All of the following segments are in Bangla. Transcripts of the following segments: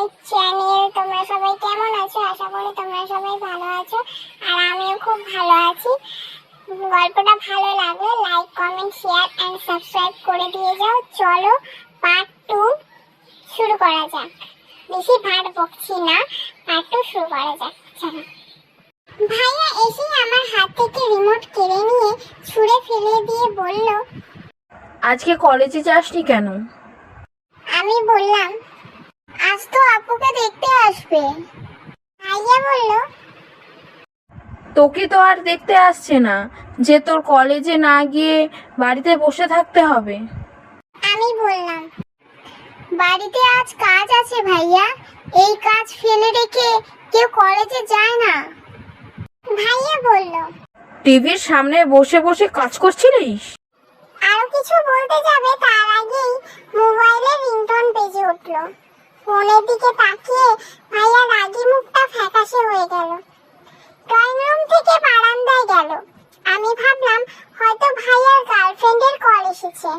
My channel. তোমরা সবাই কেমন আছো? আশা করি তোমরা সবাই ভালো আছো, আর আমিও খুব ভালো আছি। গল্পটা ভালো লাগলে like, comment, share and subscribe করে দিয়ে যাও। চলো পার্ট 2 শুরু করা যাক। বেশি ভাট বকছি না, পার্ট 2 শুরু করা যাক। চলো। ভাইয়া এসে আমার হাত থেকে রিমোট কেড়ে নিয়ে ছুঁড়ে ফেলে দিয়ে বলল, আজকে কলেজে যাসনি কেন? আমি বললাম, আজ তো আপুকে দেখতে আসবে। ভাইয়া বলল, তোকে তো আর দেখতে আসছে না যে তোর কলেজে না গিয়ে বাড়িতে বসে থাকতে হবে। আমি বললাম, বাড়িতে আজ কাজ আছে ভাইয়া, এই কাজ ফেলে রেখে কেউ কলেজে যায় না। ভাইয়া বলল, টিভির সামনে বসে বসে কাজ করছিলিস? আরো কিছু বলতে যাবে তার আগেই মোবাইলে রিংটোন বেজে উঠল। ফোনের দিকে তাকিয়ে ভাইয়া রাগী মুখটা ফ্যাকাশে হয়ে গেল। ড্রয়িং রুম থেকে বারান্দায় গেল। আমি ভাবলাম হয়তো ভাইয়ার গার্লফ্রেন্ডের কল এসেছে।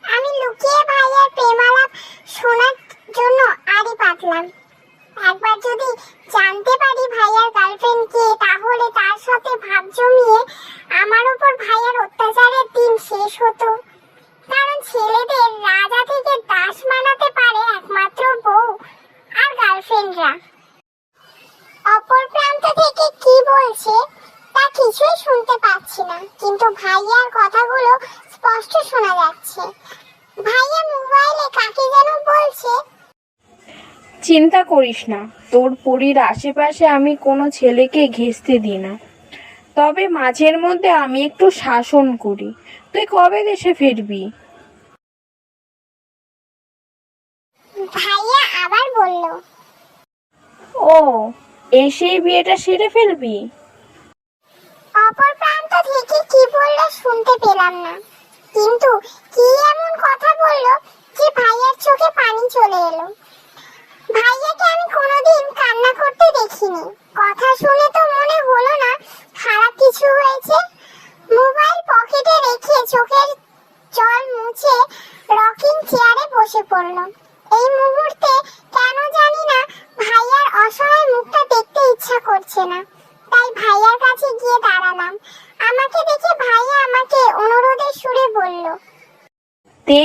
আমি লুকিয়ে ভাইয়ার প্রেমালাপ শোনার জন্য আড়ি পাতলাম। একবার যদি জানতে পারি ভাইয়ার গার্লফ্রেন্ড কে, তাহলে তার সাথে ভাব জমিয়ে আমার উপর ভাইয়ার অত্যাচারের দিন শেষ হতো। কারণ ছেলেদের রাজা থেকে দাস বানাতে পারে একমাত্র বউ আর গার্লফ্রেন্ডরা। অপর প্রান্ত থেকে কি বলছে তা কিছুই শুনতে পাচ্ছি না, কিন্তু ভাইয়ার কথাগুলো স্পষ্ট শোনা যাচ্ছে। ভাইয়া মোবাইলে কাকে যেন বলছে। চিন্তা করিস না, তোর পরীর আশেপাশে আমি কোনো ছেলেকে ঘেঁষতে দিই না, তবে মাঝের মধ্যে আমি একটু শাসন করি। তুই কবে দেশে ফিরবি? ভাইয়া আবার বলল, ও, এসেই বিয়েটা সেরে ফেলবি? অপর প্রান্ত থেকে কি বললো শুনতে পেলাম না, কিন্তু কি এমন কথা বললো যে ভাইয়ার চোখে পানি চলে এলো। ভাইয়াকে আমি কোনোদিন কান্না করতে দেখিনি। কথা শুনে তো মনে হলো না খারাপ কিছু হয়েছে। মোবাইল পকেটে রেখে চোখের জল মুছে রকিং চেয়ারে বসে পড়ল। এই মুহূর্তে কেন জানি না ভাইয়ার অসহায় মুখটা দেখতে ইচ্ছা করছে না, তাই ভাইয়ার কাছে গিয়ে দাঁড়ালাম। আমাকে দেখে ভাইয়া আমাকে অনুরোধের সুরে বলল, তে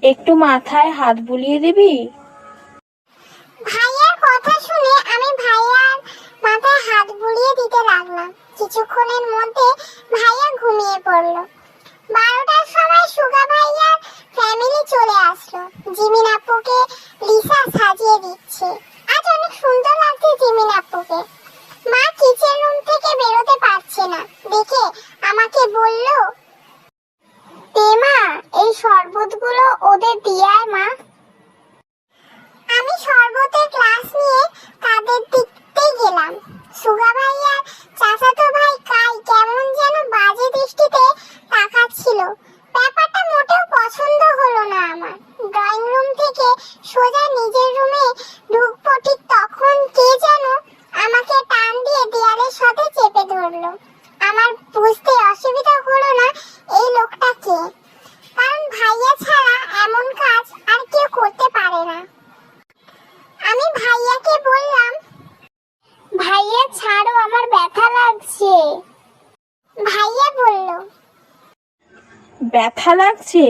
একটু মাথায় হাত বুলিয়ে দিবি? ভাইয়ার কথা শুনে আমি ভাইয়ার মাথায় হাত বুলিয়ে দিতে লাগলাম। কিছুক্ষণের মধ্যে ভাইয়া ঘুমিয়ে পড়ল। 12টার সময় সুগা ভাইয়ার ফ্যামিলি চলে আসলো। জিমিন আপুকে লিসা সাজিয়ে দিচ্ছে। আজ অনেক সুন্দর লাগছে জিমিন আপুকে। মা কিচেন রুম থেকে বেরোতে পারছে না দেখে আমাকে বলল, মা এই শরবতগুলো ওদের দিয়ে আয় মা। আমি শরবতের গ্লাস নিয়ে তাদের দিকতেই গেলাম। সুগা ভাইয়ার চাচাতো ভাই কাই কেমন যেন বাজে দৃষ্টিতে তাকাচ্ছিল। ব্যাপারটা মোটেও পছন্দ হলো না আমার। ড্রয়িং রুম থেকে সোজা নিজের রুমে ঢুকবো, ঠিক তখন কে যেন আমাকে টান দিয়ে দেয়ালের সাথে চেপে ধরলো। আমার বুঝতে অসুবিধা হলো না এই লোকটা কে, কারণ ভাইয়া ছাড়া এমন কাজ আর কেউ করতে পারে না। আমি ভাইয়াকে বললাম, ভাইয়া ছাড়ো, আমার ব্যথা লাগছে। ভাইয়া বলল, ব্যথা লাগছে?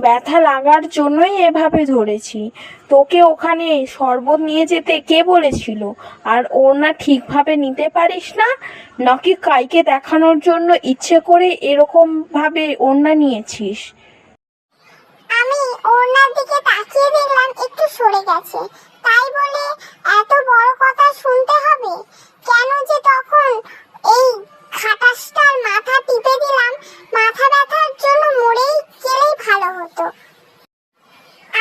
ব্যথা লাগার জন্যই এভাবে ধরেছি। তোকে ওখানে শরবত নিয়ে যেতে কে বলেছিল? আর ওড়না ঠিকভাবে নিতে পারিস না, নাকি কাইকে দেখানোর জন্য ইচ্ছে করে এরকম ভাবে ওড়না নিয়েছিস? আমি ওনার দিকে তাকিয়ে দেখলাম একটু সরে গেছে, তাই বলে এত বড় কথা শুনতে হবে কেন যে তখন এই খাটাসটার মাথা টিপে দিলাম। মাথা ব্যথার জন্য মরেই গেলেই ভালো হতো।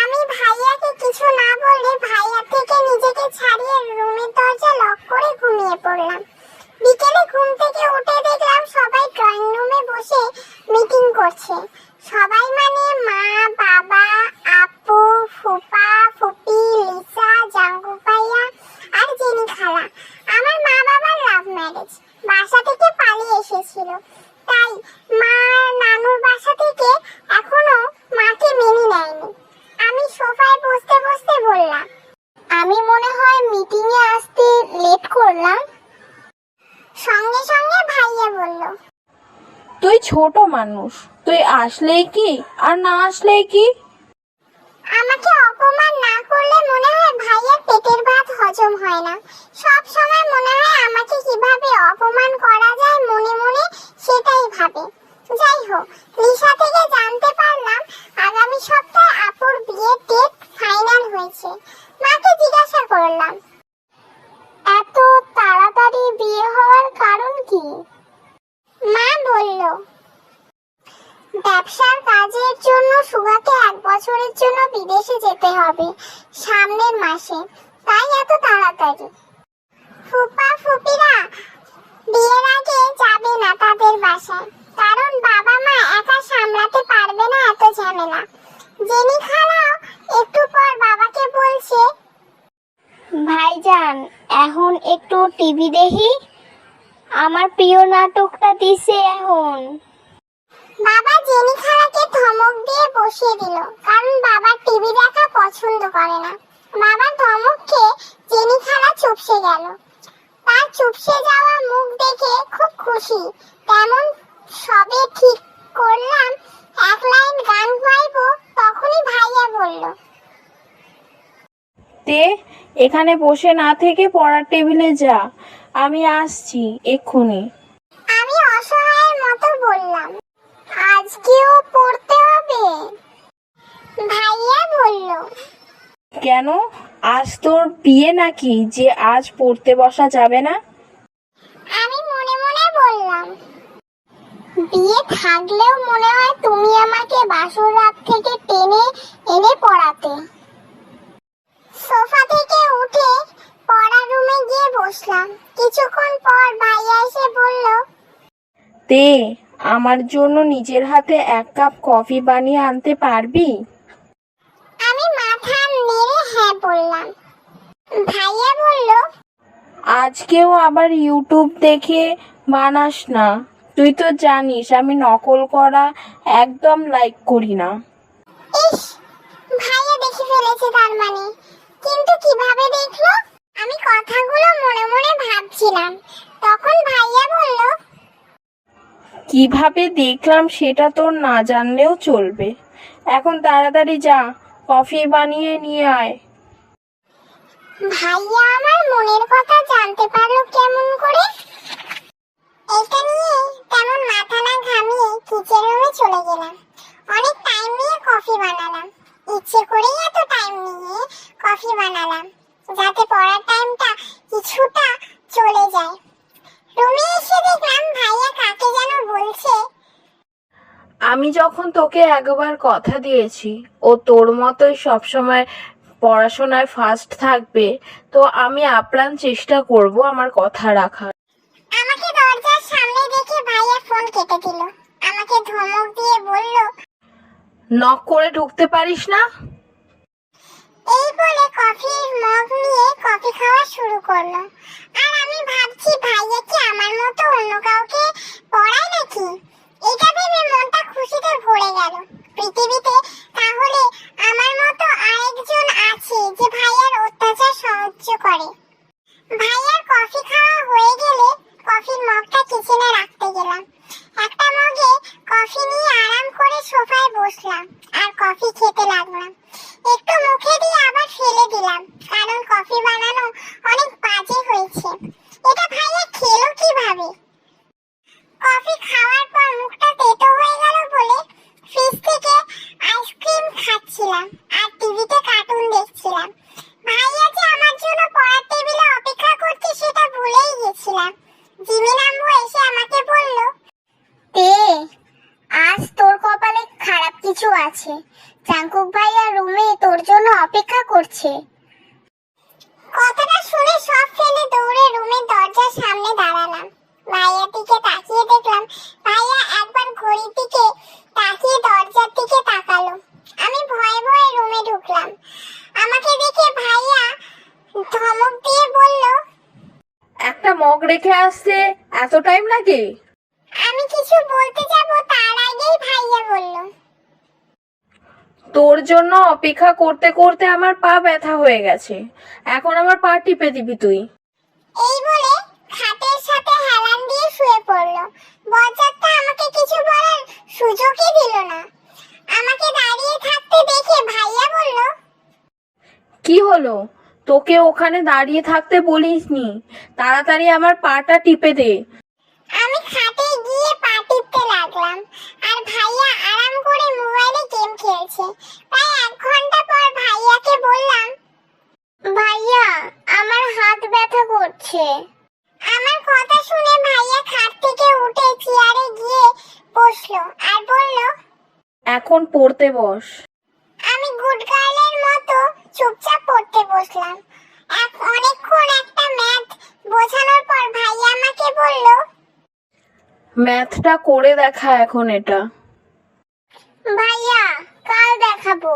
আমি ভাইয়াকে কিছু না বললে ভাইয়া থেকে নিজেকে ছাড়িয়ে রুমের দরজা লক করে ঘুমিয়ে পড়লাম। বিকেলে ঘুম থেকে উঠে দেখলাম সবাই ড্রয়িং রুমে বসে মিটিং করছে। সবাই মানে মা, বাবা, আপু, ফুপা, ফুপি, লিসা, জাঙ্গু ভাইয়া আর জেনি খালা। আমার মা বাবার লাভ ম্যারেজ, বাসা থেকে পালিয়ে এসেছিল, তাই মা নানুর বাসা থেকে এখনো মাকে মেনে নেয়নি। আমি সোফায় বসতে বসতে বললাম, আমি মনে হয় ছোট মানুষ, তুই আসলেই কি আর না আসলেই কি। আমাকে অপমান না করলে মনে হয় ভাইয়ার পেটের ভাত হজম হয় না। সব সময় মনে হয় আমাকে কিভাবে অপমান করা যায়, মনে মনে সেটাই ভাবে। যাই হোক, লিসা থেকে জানতে পারলাম আগামী সপ্তাহে আপুর বিয়ের ডেট ফাইনাল হয়েছে। মাকে জিজ্ঞাসা করলাম, এত তাড়াতাড়ি বিয়ে হওয়ার কারণ কি? মা বলল, ব্যবসার কাজের জন্য সুগাকে 1 বছরের জন্য বিদেশে যেতে হবে সামনের মাসে, তাই এত তাড়াতাড়ি। ফুপা ফুপিরা বিয়ের আগে যাবে না তাদের বাসায়, কারণ বাবা মা একা সামলাতে পারবে না এত ঝামেলা। জেনি খালাও একটু পর বাবাকে বলছে, ভাইজান এখন একটু টিভি দেখি, আমার প্রিয় নাটকটা দিছে এখন। বাবা জেনি খালাকে ধমক দিয়ে বসিয়ে দিল, কারণ বাবা টিভি দেখা পছন্দ করে না। বাবার ধমক খেয়ে জেনি খালা চুপসে গেল। তার চুপসে যাওয়া মুখ দেখে খুব খুশি। তেমন সবে ঠিক করলাম 1 লাইন গান গাইবো, তখনই ভাইয়া বলল, তে এখানে বসে না থেকে পড়ার টেবিলে যা, আমি আসছি এক্ষুনি। আমি অসহায়ের মতো বললাম, আজকেও পড়তে হবে? ভাইয়া বলল, কেন, আজ তোর বিয়ে নাকি যে আজ পড়তে বসা যাবে না? আমি মনে মনে বললাম, বিয়ে থাকলেও মনে হয় তুমি আমাকে বাসর রাত থেকে টেনে এনে পড়াতে। সোফা থেকে উঠে পড়ার রুমে গিয়ে বসলাম। কিছুক্ষণ পর ভাইয়া এসে বলল, তে আমার জন্য নিজের হাতে 1 কাপ কফি বানিয়ে আনতে পারবি? আমি মাথা নেড়ে হ্যাঁ বললাম। ভাইয়া বলল, আজকেও আবার ইউটিউব দেখে বানাস না, তুই তো জানিস আমি নকল করা একদম লাইক করি না। ইস, ভাইয়া দেখে ফেলেছে তার মানে। কিন্তু কিভাবে দেখলো? আমি কথাগুলো মনে মনে ভাবছিলাম। তখন ভাইয়া বলল, কিভাবে দেখলাম সেটা তোর না জানলেও চলবে, এখন তাড়াতাড়ি যা কফি বানিয়ে নিয়ে আয়। ভাইয়া আমার মনের কথা জানতে পারলো কেমন করে? এটা নিয়ে তেমন মাথা না ঘামিয়ে কিচেন রুমে চলে গেলাম। অনেক টাইম নিয়ে কফি বানালাম। ইচ্ছে করেই এত টাইম নিয়ে কফি বানালাম যাতে পড়ার টাইমটা কিছুটা চলে যায়। রুমে এসে দেখলাম ভাইয়া কাকে যেন বলছে, আমি যখন তোকে একবার কথা দিয়েছি ও তোর মতোই সবসময় পড়াশোনায় ফার্স্ট থাকবে, তো আমি আপ্রাণ চেষ্টা করব আমার কথা রাখার। আমাকে দরজার সামনে দেখে ভাইয়া ফোন কেটে দিল। আমাকে ধমক দিয়ে বলল, নক করে ঢুকতে পারিস না? এই বলে কফির মগ নিয়ে কফি খাওয়া শুরু করলো। আর আমি ভাবছি ভাইয়া কি আমার মতো অন্য কাউকে পড়ায় নাকি? এটা ভেবে মনটা খুশিতে ভরে গেল। পৃথিবীতে তাহলে আমার মতো আরেকজন আছে যে ভাইয়ার অত্যাচার সহ্য করে। ভাইয়ার কফি খাওয়া হয়ে গেলে কফির মগটা কিচেনে রাখতে গেলাম। একটা মগে কফি নিয়ে আরাম করে সোফায় বসলাম আর কফি খেতে লাগলাম। একটু মুখে দিয়ে আবার ফেলে দিলাম, কারণ কফি বানানো অনেক বাজে হয়েছে। এটা ভাইয়া খেলো কিভাবে? কফি খাওয়ার পর মুখটা তেতো হয়ে গেল বলে ফ্রিজ থেকে আইসক্রিম খাচ্ছিলাম আর টিভিতে কার্টুন দেখছিলাম। ভাইয়া যে আমার জন্য পড়ার টেবিলে অপেক্ষা করছে সেটা ভুলেই গেছিলাম। জিমিন আম্মু এসে আমাকে বলল, আজ তোর কপালে খারাপ কিছু আছে। জাঙ্কুক ভাইয়া রুমে তোর জন্য অপেক্ষা করছে। কথাটা শুনে সব ফেলে দৌড়ে রুমের দরজার সামনে দাঁড়ালাম। ভাইয়ার দিকে তাকিয়ে দেখলাম ভাইয়া একবার ঘড়ির দিকে তাকিয়ে দরজার দিকে তাকালো। আমি ভয়ে ভয়ে রুমে ঢুকলাম। আমাকে দেখে ভাইয়া ধমক দিয়ে বলল, একটা মগ রেখে আসতে এত টাইম লাগে? আমি কিছু বলতে যাব তার আগেই ভাইয়া বলল, তোর জন্য অপেক্ষা করতে করতে আমার পা ব্যথা হয়ে গেছে, এখন আমার পা টিপে দিবি তুই? এই বলে খাটের সাথে হেলান দিয়ে শুয়ে পড়লো। বজ্জাতটা আমাকে কিছু বলার সুযোগই দিল না। আমাকে দাঁড়িয়ে থাকতে দেখে ভাইয়া বলল, কি হলো? তোকে ওখানে দাঁড়িয়ে থাকতে বলিসনি, তাড়াতাড়ি আমার পাটা টিপে দে। আমি খাটে গিয়ে পা টিপতে লাগলাম, আর ভাইয়া আরাম করে মোবাইলে গেম খেলছে। প্রায় 1 ঘন্টা পর ভাইয়াকে বললাম, ভাইয়া আমার হাত ব্যথা করছে। আমার কথা শুনে ভাইয়া খাট থেকে উঠে চেয়ারে গিয়ে বসলো আর বলল, এখন পড়তে বস। আমি গুড গার্লের মতো চুপচাপ পড়তে বসলাম। অনেকক্ষণ একটা ম্যাথ বোঝানোর পর ভাইয়া আমাকে বলল, ম্যাথটা করে দেখা এখন এটা। ভাইয়া কাল দেখাবো,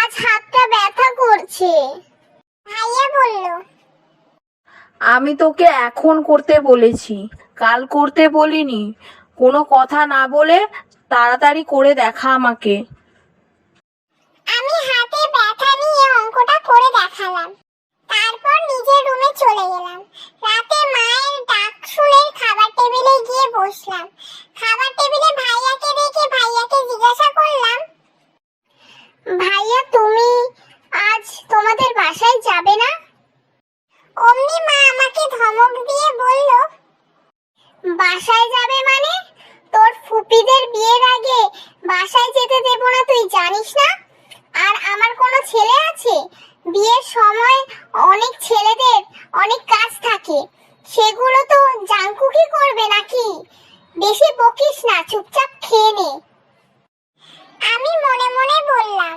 আজ হাতটা ব্যথা করছে। ভাইয়া বলল, আমি তোকে এখন করতে বলেছি, কাল করতে বলিনি। কোনো কথা না বলে তাড়াতাড়ি করে দেখা আমাকে। আমি হাতে ব্যথা নিয়ে অঙ্কটা করে দেখালাম। তারপর নিজের রুমে চলে গেলাম। রাতে মায়ের ডাক শুনে খাবার টেবিলে গিয়ে বসলাম। খাবার টেবিলে ভাইয়াকে দেখে ভাইয়াকে জিজ্ঞাসা করলাম, ভাইয়া তুমি আজ তোমাদের বাসায় যাবে না? অমনি মা আমাকে ধমক দিয়ে বলল, বাসায় যাবে মানে? তোর ফুপিদের বিয়ের আগে বাসায় যেতে দেব না তুই জানিস না? আর আমার কোনো ছেলে আছে? বিয়ের সময় অনেক ছেলেদের অনেক কাজ থাকে, সেগুলো তো জাঙ্কুকি করবে নাকি? বেশি বকিস না, চুপচাপ খেয়ে নে। আমি মনে মনে বললাম,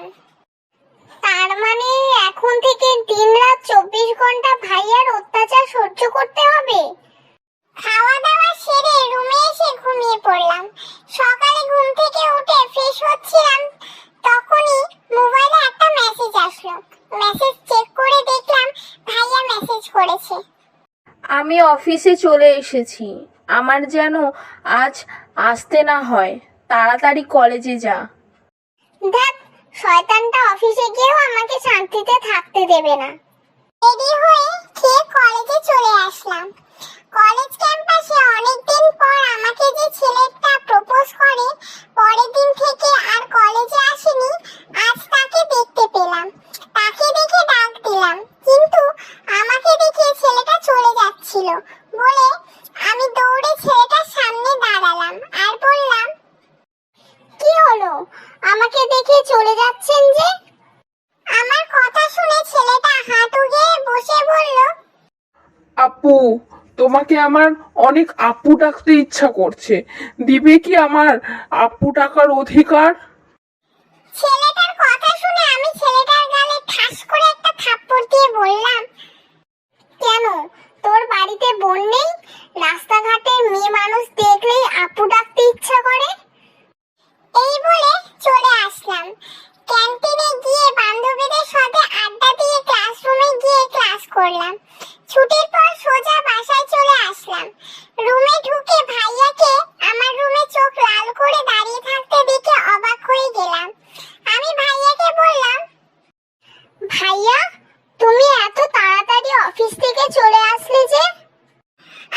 তার মানে এখন থেকে দিনরাত 24 ঘন্টা ভাইয়ার অত্যাচার সহ্য করতে হবে? খাওয়া দাওয়া সেরে রুমে এসে ঘুমিয়ে পড়লাম। সকালে ঘুম থেকে উঠে ফ্রেশ হচ্ছিলাম, তখনই মোবাইলে একটা মেসেজ আসলো। মেসেজ চেক করে দেখলাম ভাইয়া মেসেজ করেছে। আমি অফিসে চলে এসেছি, আমার যেন আজ আসতে না হয়। তাড়াতাড়ি কলেজে যা। দেখ, শয়তানটা অফিসে গিয়েও আমাকে শান্তিতে থাকতে দেবে না। রেডি হয়ে খেয়ে কলেজে চলে আসলাম। কলেজ ক্যাম্পাসে অনেকদিন পর আমাকে যে ছেলেটা প্রপোজ করে, পরের দিন থেকে আর কলেজে আসেনি, আজ তাকে দেখতে পেলাম। তাকে দেখে ডাক দিলাম, কিন্তু আমাকে দেখে ছেলেটা চলে যাচ্ছিল বলে আমি দৌড়ে ছেলেটার সামনে দাঁড়ালাম আর বললাম, কি হলো, আমাকে দেখে চলে যাচ্ছেন যে? আমার কথা শুনে ছেলেটা হাঁটু গেড়ে বসে বলল, আপু, তোমাকে আমার অনেক আপু ডাকতে ইচ্ছা করছে, দিবে কি আমার আপু ডাকার অধিকার? ছেলেটার কথা শুনে আমি ছেলেটার গালে ঠাস করে একটা থাপ্পড় দিয়ে বললাম, কেন, তোর বাড়িতে বোন নেই? রাস্তাঘাটে মেয়ে মানুষ দেখলেই আপু ডাকতে ইচ্ছা করে? এই বলে চলে আসলাম। ক্যান্টিনে গিয়ে বান্ধবীদের সাথে আড্ডা দিয়ে ক্লাসরুমে গিয়ে ক্লাস করলাম। ছুটির পর সোজা বাসায় চলে আসলাম। রুমে ঢুকে ভাইয়াকে আমার রুমে চোখ লাল করে দাঁড়িয়ে থাকতে দেখে অবাক হয়ে গেলাম। আমি ভাইয়াকে বললাম, ভাইয়া তুমি এত তাড়াতাড়ি অফিস থেকে চলে আসলে যে?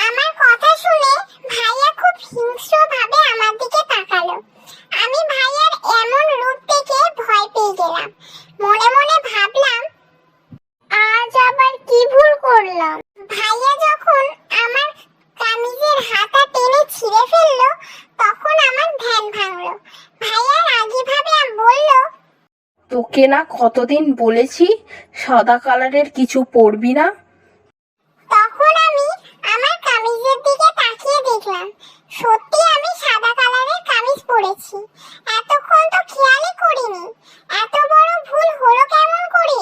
আমার কথা শুনে ভাইয়া খুব হিংস্রভাবে আমার দিকে তাকালো। আমি ভাইয়ার এমন রূপ দেখে ভয় পেয়ে গেলাম। মনে মনে ভাবলাম, আজ আবার কি ভুল করলাম? ভাইয়া যখন আমার কামিজের হাতা টেনে ছিঁড়ে ফেললো, তখন আমার ধ্যান ভাঙলো। ভাইয়া রাগীভাবে বলল, তোকে না কতদিন বলেছি সাদা কালারের কিছু পরবি না? তখন আমি আমার কামিজের দিকে তাকিয়ে দেখলাম, সত্যি আমি সাদা কালারের কামিজ পরেছি। এতক্ষণ তো খেয়ালই করিনি। এত বড় ভুল হলো কেমন করে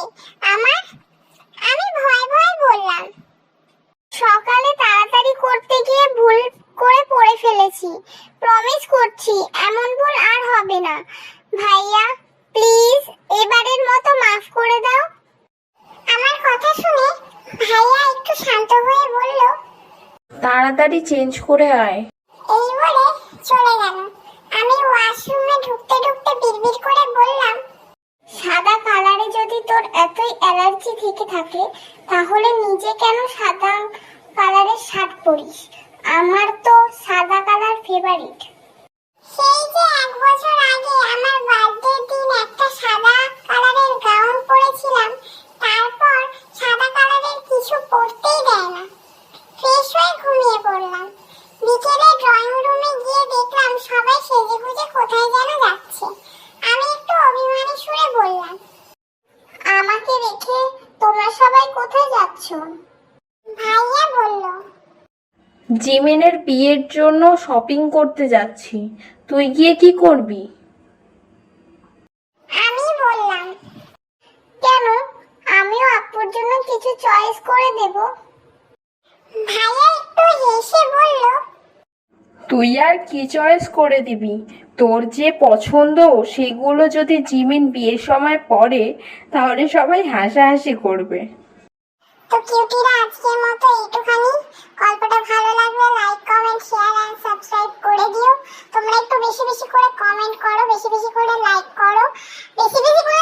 আমার? আমি ভয় ভয় বললাম, সকালে তাড়াতাড়ি করতে গিয়ে ভুল করে পড়ে ফেলেছি, প্রমিস করছি এমন ভুল আর হবে না। ভাইয়া প্লিজ এবারের মতো মাফ করে দাও। আমার কথা শুনে ভাইয়া একটু শান্ত হয়ে বলল, তাড়াতাড়ি চেঞ্জ করে আয়। এই বলে চলে গেল। আমি ওয়াশরুমে ঢুকতে ঢুকতে বিড়বিড় করে বললাম, সাদা কালারে যদি তোর এতই অ্যালার্জি থেকে থাকে, তাহলে নিজে কেন সাদা কালারের শার্ট পরিস। আমার তো সাদা কালার ফেভারিট। সেই যে 1 বছর আগে আমার বার্থডে দিন একটা সাদা কালারের গাউন পরেছিলাম, তারপর সাদা কালারের কিছু পরতেই দেয় না। ফ্রেশ হয়ে ঘুমিয়ে পড়লাম। বিকেলে ড্রয়িং রুমে গিয়ে দেখলাম সবাই সেজেগুজে কোথায় যেন যাচ্ছে। আমি একটু অভিমানী সুরে বললাম, আমাকে রেখে তোমরা সবাই কোথায় যাচ্ছ? ভাইয়া বলল, জিমিনের বিয়ের জন্য শপিং করতে যাচ্ছি। তুই গিয়ে কি করবি? আমি বললাম, কেন? আমিও আপুর জন্য কিছু চয়েস করে দেব। ভাইয়া একটু হেসে বলল, তুই আর কি চয়েস করে দিবি? তোর যে পছন্দ সেগুলো যদি জিমিন বিয়ের সময় পরে তাহলে সবাই হাসাহাসি করবে। তো কিউটিরা আজকের মতো এইটুখানি। গল্পটা ভালো লাগলে like comment share and subscribe করে দিও। তোমরা একটু বেশি বেশি করে কমেন্ট করো, বেশি বেশি করে লাইক করো, বেশি বেশি করে